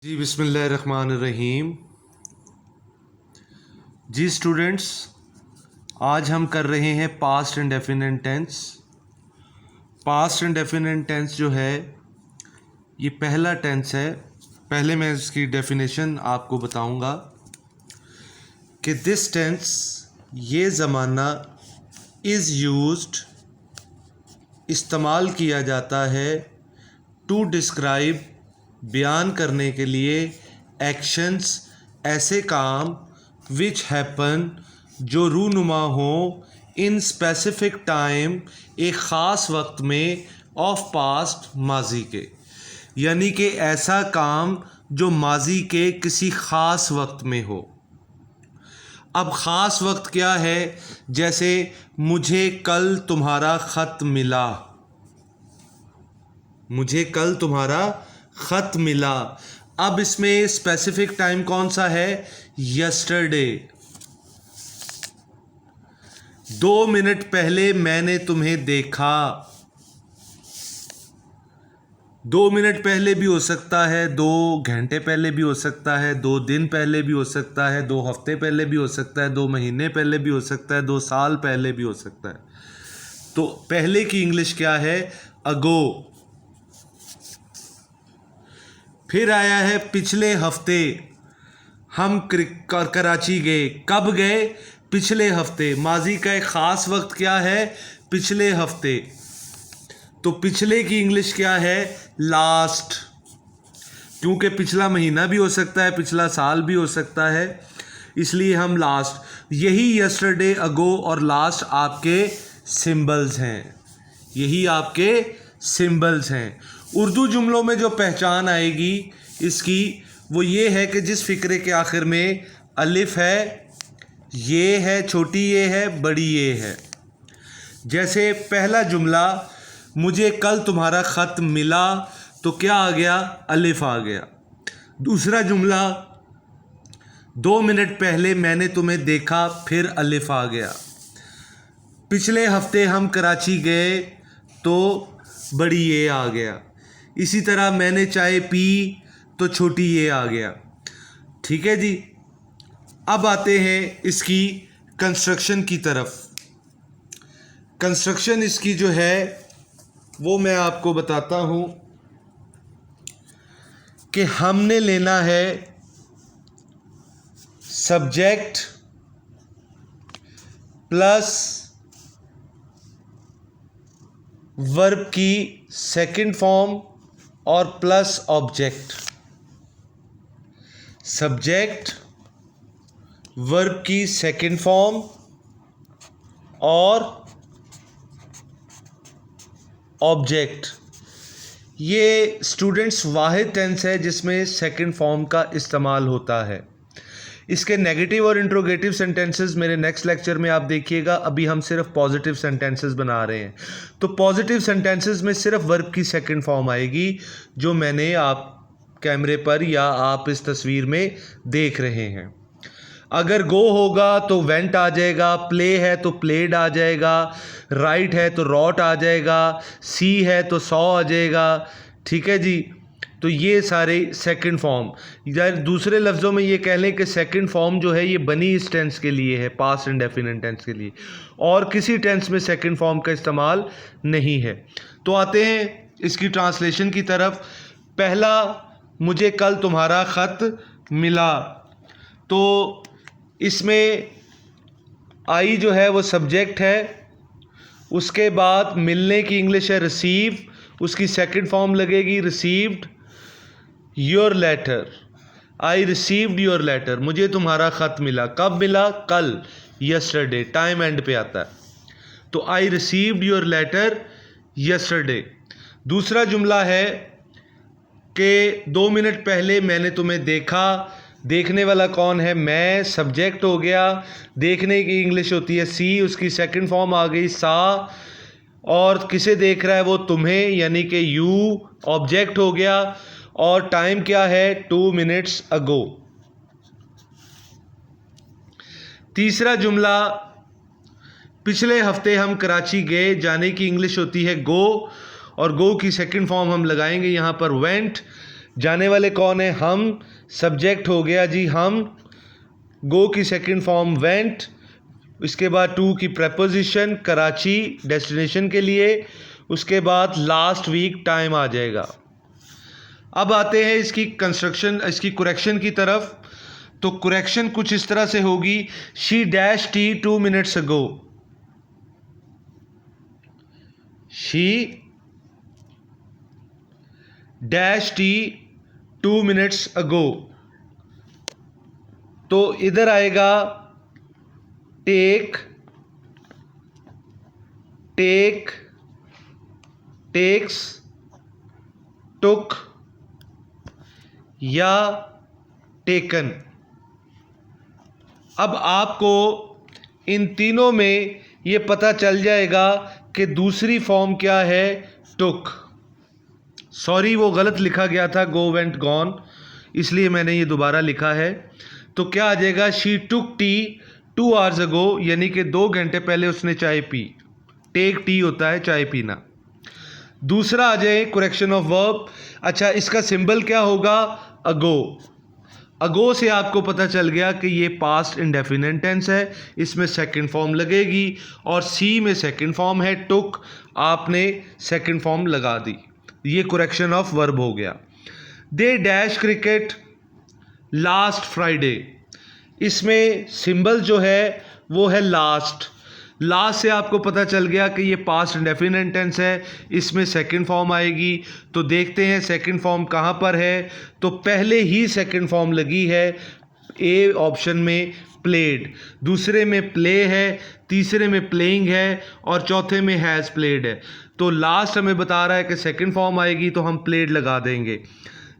जी बिस्मिल्लाहिर्रहमानिर्रहीम। जी स्टूडेंट्स, आज हम कर रहे हैं past indefinite tense. Past indefinite tense जो है ये पहला टेंस है। पहले मैं इसकी डेफिनेशन आपको बताऊंगा कि दिस टेंस, ये ज़माना, इज़ यूज्ड, इस्तेमाल किया जाता है, टू डिस्क्राइब, बयान करने के लिए, एक्शंस, ऐसे काम, विच हैपन, जो रूनुमा हो, इन स्पेसिफिक टाइम, एक ख़ास वक्त में, ऑफ पास्ट, माजी के, यानी कि ऐसा काम जो माजी के किसी ख़ास वक्त में हो। अब ख़ास वक्त क्या है? जैसे मुझे कल तुम्हारा ख़त मिला, मुझे कल तुम्हारा ख़त मिला। अब इसमें स्पेसिफिक टाइम कौन सा है? यस्टरडे। 2 मिनट पहले मैंने तुम्हें देखा। 2 मिनट पहले भी हो सकता है, 2 घंटे पहले भी हो सकता है, 2 दिन पहले भी हो सकता है, 2 हफ्ते पहले भी हो सकता है, 2 महीने पहले भी हो सकता है, 2 साल पहले भी हो सकता है। तो पहले की इंग्लिश क्या है? अगो। फिर आया है पिछले हफ्ते। हम कराची गए। कब गए? पिछले हफ्ते। माजी का एक ख़ास वक्त क्या है? पिछले हफ्ते। तो पिछले की इंग्लिश क्या है? लास्ट। क्योंकि पिछला महीना भी हो सकता है, पिछला साल भी हो सकता है, इसलिए हम लास्ट। यही यस्टरडे, अगो और लास्ट आपके सिंबल्स हैं। यही आपके सिंबल्स हैं। उर्दू जुमलों में जो पहचान आएगी इसकी, वो ये है कि जिस फ़िक्रे के आखिर में अलिफ है, ये है, छोटी ये है, बड़ी ये है। जैसे पहला जुमला, मुझे कल तुम्हारा ख़त मिला, तो क्या आ गया? अलिफ आ गया। दूसरा जुमला, 2 मिनट पहले मैंने तुम्हें देखा, फिर अलिफ आ गया। पिछले हफ्ते हम कराची गए, तो बड़ी ये आ गया। इसी तरह मैंने चाय पी, तो छोटी ये आ गया। ठीक है जी। अब आते हैं इसकी कंस्ट्रक्शन की तरफ। कंस्ट्रक्शन इसकी जो है वो मैं आपको बताता हूँ कि हमने लेना है सब्जेक्ट प्लस वर्ब की सेकंड फॉर्म और प्लस ऑब्जेक्ट। सब्जेक्ट, वर्ब की सेकंड फॉर्म और ऑब्जेक्ट। ये स्टूडेंट्स वाहिद टेंस है जिसमें सेकंड फॉर्म का इस्तेमाल होता है। इसके नेगेटिव और इंट्रोगेटिव सेंटेंसेस मेरे नेक्स्ट लेक्चर में आप देखिएगा। अभी हम सिर्फ पॉजिटिव सेंटेंसेस बना रहे हैं। तो पॉजिटिव सेंटेंसेस में सिर्फ वर्ब की सेकंड फॉर्म आएगी, जो मैंने आप कैमरे पर या आप इस तस्वीर में देख रहे हैं। अगर गो होगा तो वेंट आ जाएगा, प्ले है तो प्लेड आ जाएगा, राइट है तो रॉट आ जाएगा, सी है तो सॉ आ जाएगा। ठीक है जी। तो ये सारे सेकंड फॉर्म, या दूसरे लफ्ज़ों में ये कह लें कि सेकंड फॉर्म जो है ये बनी इस टेंस के लिए है, पास्ट इंडेफिनिट टेंस के लिए, और किसी टेंस में सेकंड फॉर्म का इस्तेमाल नहीं है। तो आते हैं इसकी ट्रांसलेशन की तरफ। पहला, मुझे कल तुम्हारा ख़त मिला, तो इसमें आई जो है वो सब्जेक्ट है। उसके बाद मिलने की इंग्लिश है रिसीव, उसकी सेकंड फॉर्म लगेगी received your letter. I received your letter, मुझे तुम्हारा ख़त मिला। कब मिला? कल, यस्टरडे। टाइम एंड पे आता है। तो I received your letter yesterday. दूसरा जुमला है कि 2 मिनट पहले मैंने तुम्हें देखा। देखने वाला कौन है? मैं, सब्जेक्ट हो गया। देखने की इंग्लिश होती है सी, उसकी सेकंड फॉर्म आ गई सा, और किसे देख रहा है? वो तुम्हें, यानी कि यू, ऑब्जेक्ट हो गया। और टाइम क्या है? 2 मिनट्स अगो। तीसरा जुमला, पिछले हफ्ते हम कराची गए। जाने की इंग्लिश होती है गो, और गो की सेकंड फॉर्म हम लगाएंगे यहाँ पर वेंट। जाने वाले कौन है? हम। सब्जेक्ट हो गया जी हम। गो की सेकंड फॉर्म वेंट। इसके बाद टू की प्रेपोजिशन कराची डेस्टिनेशन के लिए। उसके बाद लास्ट वीक टाइम आ जाएगा। अब आते हैं इसकी कंस्ट्रक्शन, इसकी कुरेक्शन की तरफ। तो कुरेक्शन कुछ इस तरह से होगी, she dash T 2 minutes ago. She dash T 2 minutes अगो। तो इधर आएगा टेक, टेक, टेक्स, टुक या टेकन। अब आपको इन तीनों में ये पता चल जाएगा कि दूसरी फॉर्म क्या है, टुक। सॉरी, वो गलत लिखा गया था, गो वेंट गॉन, इसलिए मैंने ये दोबारा लिखा है। तो क्या आ जाएगा, शी टुक टी 2 hours अगो, यानी कि 2 घंटे पहले उसने चाय पी। टेक टी होता है चाय पीना। दूसरा आ जाए कुरेक्शन ऑफ वर्ब। अच्छा, इसका सिंबल क्या होगा, अगो। अगो से आपको पता चल गया कि ये पास्ट इंडेफिनिट टेंस है, इसमें सेकंड फॉर्म लगेगी। और सी में सेकंड फॉर्म है टुक, आपने सेकंड फॉर्म लगा दी। ये कुरेक्शन ऑफ वर्ब हो गया। They dash cricket last Friday. इसमें सिंबल जो है वो है लास्ट। लास्ट से आपको पता चल गया कि ये पास्ट इंडेफिनिट टेंस है, इसमें सेकंड फॉर्म आएगी। तो देखते हैं सेकंड फॉर्म कहाँ पर है। तो पहले ही सेकंड फॉर्म लगी है, ए ऑप्शन में प्लेड, दूसरे में प्ले है, तीसरे में प्लेइंग है और चौथे में हैज़ प्लेड है। तो लास्ट हमें बता रहा है कि सेकंड फॉर्म आएगी, तो हम प्लेड लगा देंगे।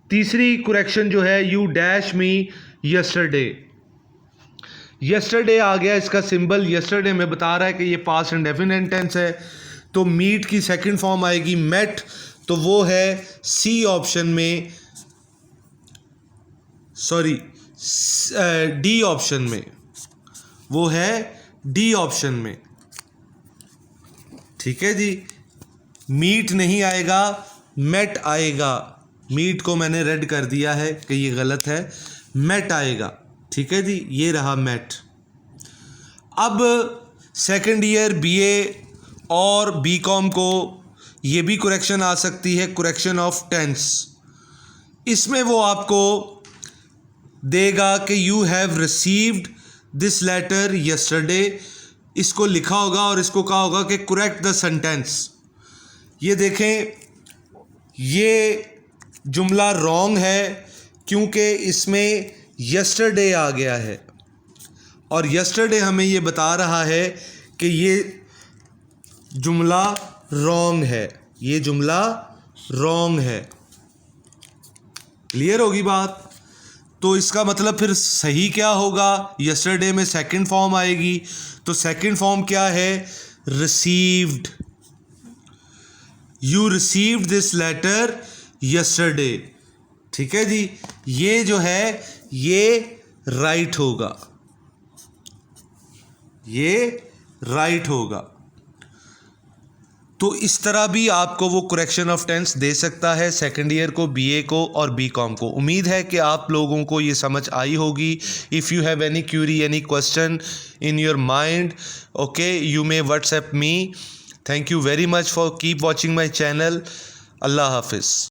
तीसरी कुरेक्शन जो है, you dash me yesterday. Yesterday आ गया, इसका सिंबल यस्टरडे में बता रहा है कि ये पास्ट इंडेफिनिट टेंस है। तो मीट की सेकंड फॉर्म आएगी मेट, तो वो है सी ऑप्शन में, सॉरी डी ऑप्शन में, वो है डी ऑप्शन में। ठीक है जी, मीट नहीं आएगा, मेट आएगा। मीट को मैंने रेड कर दिया है कि ये गलत है, मेट आएगा। ठीक है जी, ये रहा मेट। अब सेकंड ईयर बीए और बीकॉम को ये भी कुरेक्शन आ सकती है, कुरेक्शन ऑफ टेंस। इसमें वो आपको देगा कि you have received this letter yesterday, इसको लिखा होगा और इसको कहा होगा कि करेक्ट द सेंटेंस। ये देखें, ये जुमला रॉन्ग है क्योंकि इसमें यस्टरडे आ गया है और यस्टरडे हमें ये बता रहा है कि ये जुमला रॉन्ग है, ये जुमला रॉन्ग है। क्लियर होगी बात? तो इसका मतलब फिर सही क्या होगा, यस्टरडे में सेकंड फॉर्म आएगी। तो सेकंड फॉर्म क्या है, received. You received this letter yesterday. ठीक है जी, ये जो है ये राइट होगा, ये राइट होगा। तो इस तरह भी आपको वो करेक्शन ऑफ टेंस दे सकता है, सेकंड ईयर को, बीए को और बीकॉम को। उम्मीद है कि आप लोगों को ये समझ आई होगी। If you have any query, any question in your mind, okay, you may WhatsApp me. Thank you very much for keep watching my channel. अल्लाह हाफिज़।